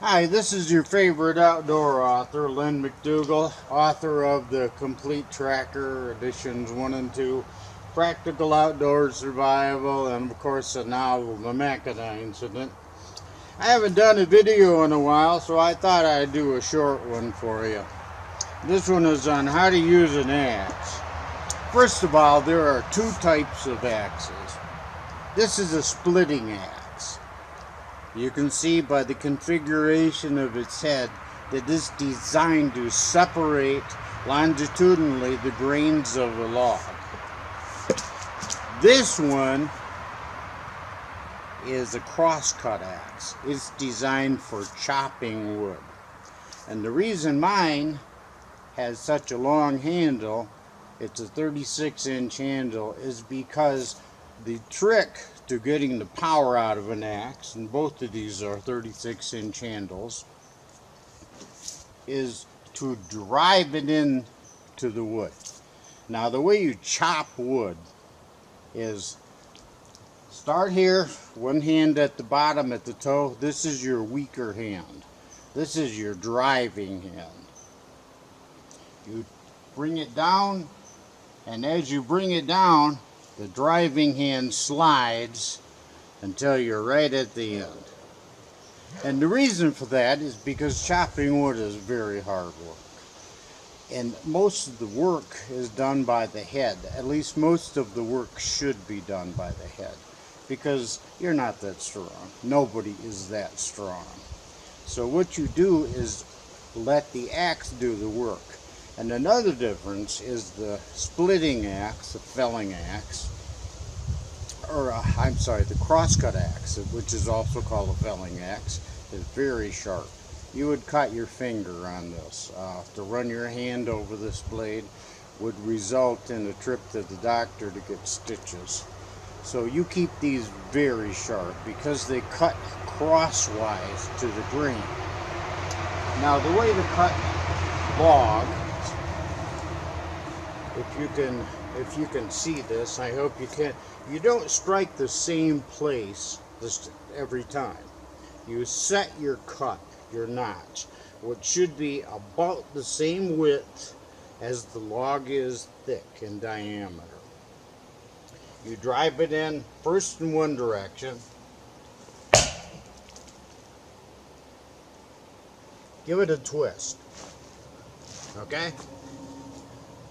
Hi, this is your favorite outdoor author, Len McDougall, author of the Complete Tracker editions 1 and 2, Practical Outdoor Survival, and of course the novel, The McDougall Incident. I haven't done a video in a while, so I thought I'd do a short one for you. This one is on how to use an axe. First of all, there are two types of axes. This is a splitting axe. You can see by the configuration of its head that it's designed to separate longitudinally the grains of a log. This one is a crosscut axe. It's designed for chopping wood. And the reason mine has such a long handle, it's a 36-inch handle, is because the trick to getting the power out of an axe, and both of these are 36-inch handles, is to drive it into the wood. Now the way you chop wood is start here, one hand at the bottom at the toe. This is your weaker hand. This is your driving hand. You bring it down, and as you bring it down, the driving hand slides until you're right at the end. And the reason for that is because chopping wood is very hard work. And most of the work is done by the head. At least most of the work should be done by the head. Because you're not that strong. Nobody is that strong. So what you do is let the axe do the work. And another difference is the splitting axe, the felling axe, or the crosscut axe, which is also called a felling axe, is very sharp. You would cut your finger on this. To run your hand over this blade would result in a trip to the doctor to get stitches. So you keep these very sharp because they cut crosswise to the grain. Now the way to cut log, if you can see this, I hope you can. You don't strike the same place every time. You set your cut, your notch, which should be about the same width as the log is thick in diameter. You drive it in first in one direction. Give it a twist. Okay?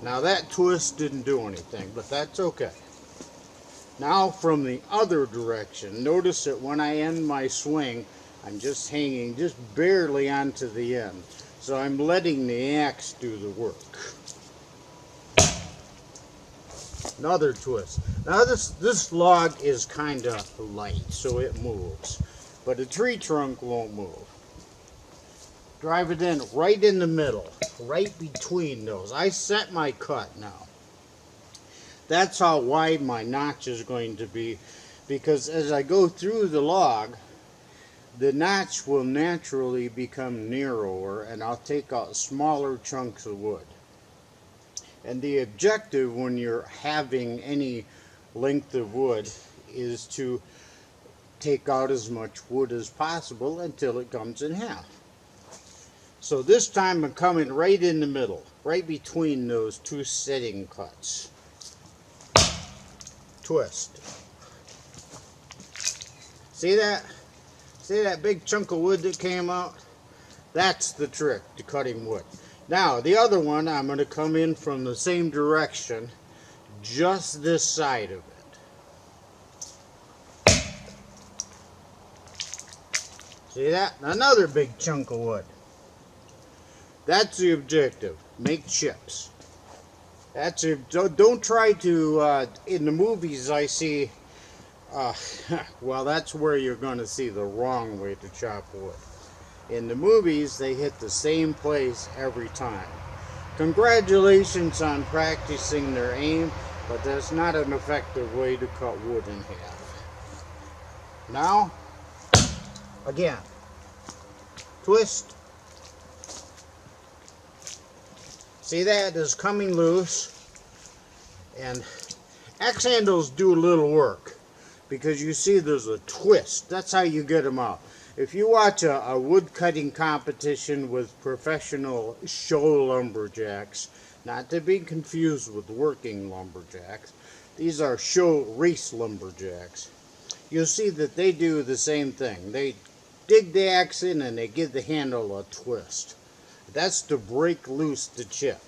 Now that twist didn't do anything, but that's okay. Now from the other direction, notice that when I end my swing, I'm just hanging just barely onto the end. So I'm letting the axe do the work. Another twist. Now this log is kind of light, so it moves. But a tree trunk won't move. Drive it in right in the middle, right between those. I set my cut now. That's how wide my notch is going to be, because as I go through the log, the notch will naturally become narrower and I'll take out smaller chunks of wood. And the objective when you're having any length of wood is to take out as much wood as possible until it comes in half. So this time I'm coming right in the middle, right between those two setting cuts. Twist. See that? See that big chunk of wood that came out? That's the trick to cutting wood. Now the other one, I'm going to come in from the same direction, just this side of it. See that? Another big chunk of wood. That's the objective. Make chips. That's it. Don't try to, in the movies I see, well, that's where you're going to see the wrong way to chop wood. In the movies, they hit the same place every time. Congratulations on practicing their aim, but that's not an effective way to cut wood in half. Now, again, twist. See that is coming loose, and axe handles do a little work because you see there's a twist. That's how you get them out. If you watch a wood cutting competition with professional show lumberjacks, not to be confused with working lumberjacks, these are show race lumberjacks, you'll see that they do the same thing. They dig the axe in and they give the handle a twist. That's to break loose the chip.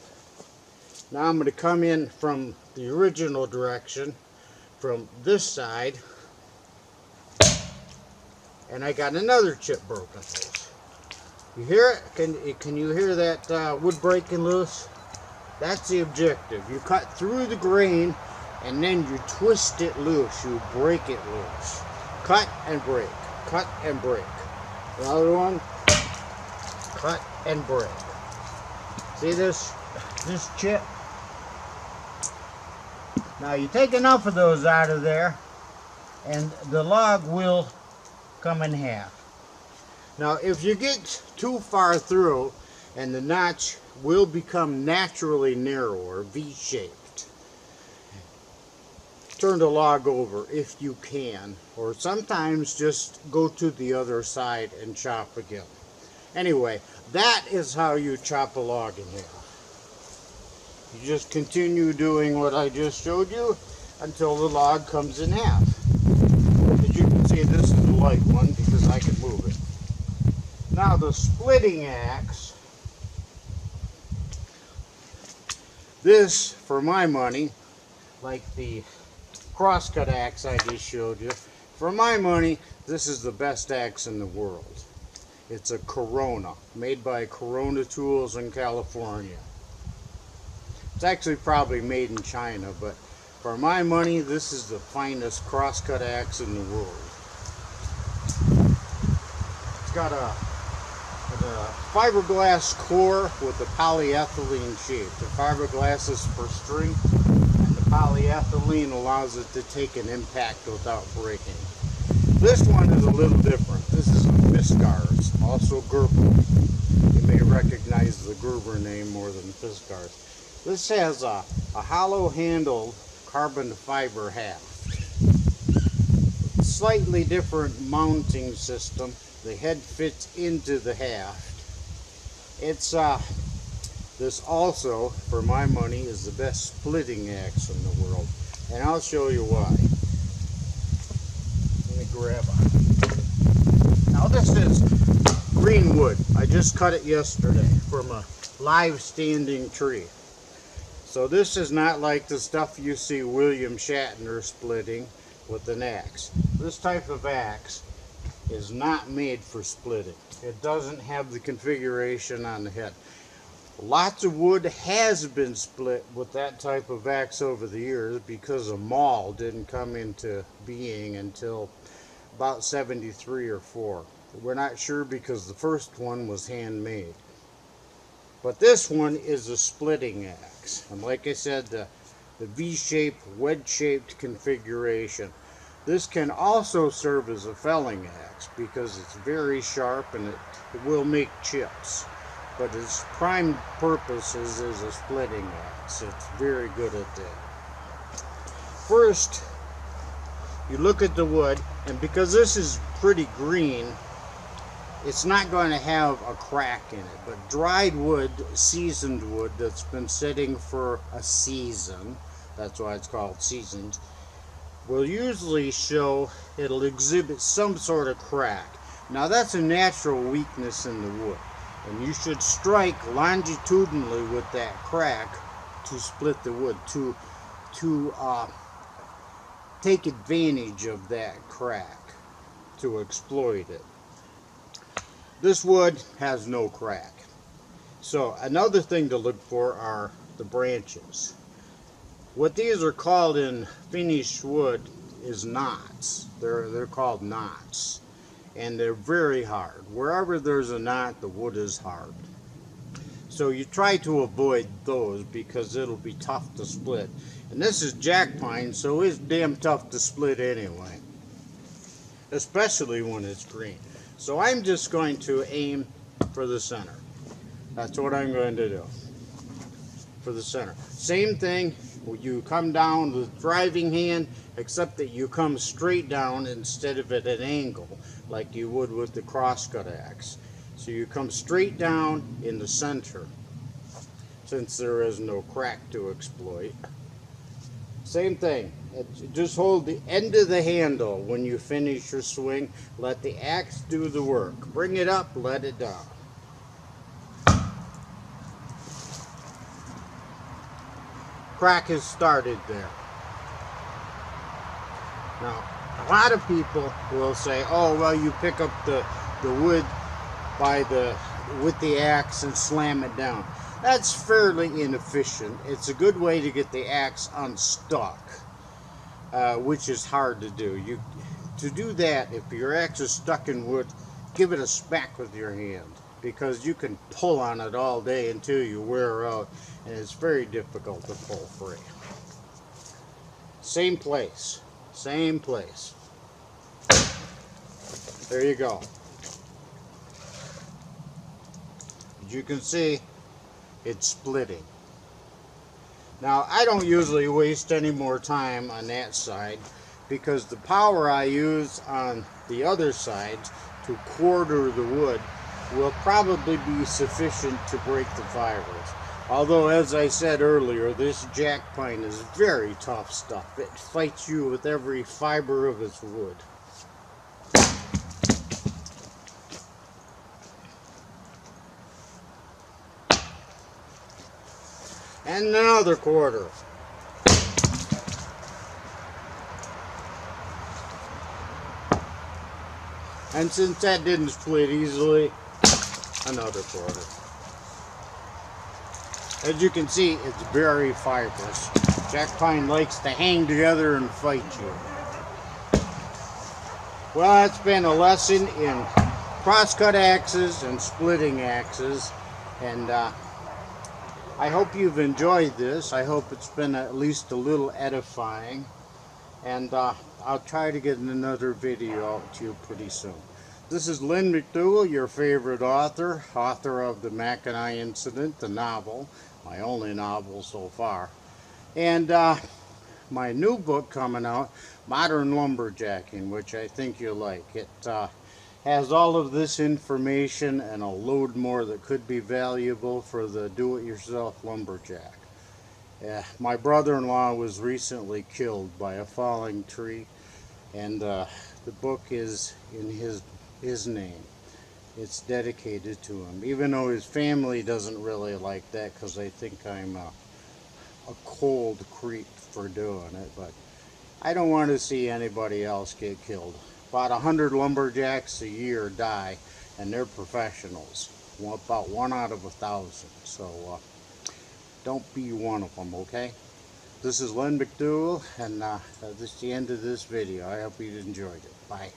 Now I'm going to come in from the original direction, from this side, and I got another chip broken loose. You hear it? Can you hear that wood breaking loose? That's the objective. You cut through the grain and then you twist it loose. You break it loose. Cut and break. Cut and break. Another one. Cut and break. See this chip? Now you take enough of those out of there and the log will come in half. Now if you get too far through and the notch will become naturally narrower, V-shaped, turn the log over if you can, or sometimes just go to the other side and chop again. Anyway, that is how you chop a log in half. You just continue doing what I just showed you until the log comes in half. As you can see, this is a light one because I can move it. Now the splitting axe, this, for my money, like the crosscut axe I just showed you, for my money, this is the best axe in the world. It's a Corona, made by Corona Tools in California. It's actually probably made in China, but for my money, this is the finest crosscut axe in the world. It's got a fiberglass core with a polyethylene shape. The fiberglass is for strength, and the polyethylene allows it to take an impact without breaking. This one is a little different. This is a Fiskars, also Gerber. You may recognize the Gerber name more than Fiskars. This has a hollow handled carbon fiber haft. Slightly different mounting system. The head fits into the haft. It's this also, for my money, is the best splitting axe in the world, and I'll show you why. Let me grab it. Now this is green wood. I just cut it yesterday from a live standing tree. So this is not like the stuff you see William Shatner splitting with an axe. This type of axe is not made for splitting. It doesn't have the configuration on the head. Lots of wood has been split with that type of axe over the years because a maul didn't come into being until about 73 or 4. We're not sure because the first one was handmade. But this one is a splitting axe. And like I said, the V-shaped, wedge-shaped configuration. This can also serve as a felling axe because it's very sharp and it will make chips. But its prime purpose is as a splitting axe. It's very good at that. First, you look at the wood, and because this is pretty green, it's not going to have a crack in it. But dried wood, seasoned wood that's been sitting for a season, that's why it's called seasoned, will usually show, it'll exhibit some sort of crack. Now that's a natural weakness in the wood, and you should strike longitudinally with that crack to split the wood, to take advantage of that crack, to exploit it. This wood has no crack. So another thing to look for are the branches. What these are called in finished wood is knots. They're called knots, and they're very hard. Wherever there's a knot, the wood is hard. So you try to avoid those because it'll be tough to split. And this is jack pine, so it's damn tough to split anyway, especially when it's green. So I'm just going to aim for the center. That's what I'm going to do. For the center. Same thing You come down with driving hand, except that you come straight down instead of at an angle like you would with the crosscut axe. So you come straight down in the center, since there is no crack to exploit. Same thing, just hold the end of the handle when you finish your swing. Let the axe do the work. Bring it up, let it down. Crack has started there. Now, a lot of people will say, oh, well, you pick up the wood with the axe and slam it down. That's fairly inefficient. It's a good way to get the axe unstuck, which is hard to do. To do that, if your axe is stuck in wood, give it a smack with your hand, because you can pull on it all day until you wear out, and it's very difficult to pull free. Same place, same place. There you go. As you can see, it's splitting. Now, I don't usually waste any more time on that side, because the power I use on the other side to quarter the wood will probably be sufficient to break the fibers. Although, as I said earlier, this jack pine is very tough stuff. It fights you with every fiber of its wood. And another quarter. And since that didn't split easily, another quarter. As you can see, it's very fibrous. Jack pine likes to hang together and fight you. Well, that's been a lesson in crosscut axes and splitting axes, and I hope you've enjoyed this. I hope it's been at least a little edifying, and I'll try to get another video out to you pretty soon. This is Lynn McDougall, your favorite author of the Mackinac Incident, the novel, my only novel so far, and my new book coming out, Modern Lumberjacking, which I think you'll like. It has all of this information and a load more that could be valuable for the do-it-yourself lumberjack. My brother-in-law was recently killed by a falling tree, and the book is in his name. It's dedicated to him, even though his family doesn't really like that, because they think I'm a cold creep for doing it, but I don't want to see anybody else get killed. About 100 lumberjacks a year die, and they're professionals. About 1 out of 1,000. So don't be one of them, okay? This is Lynn McDougall, and this is the end of this video. I hope you enjoyed it. Bye.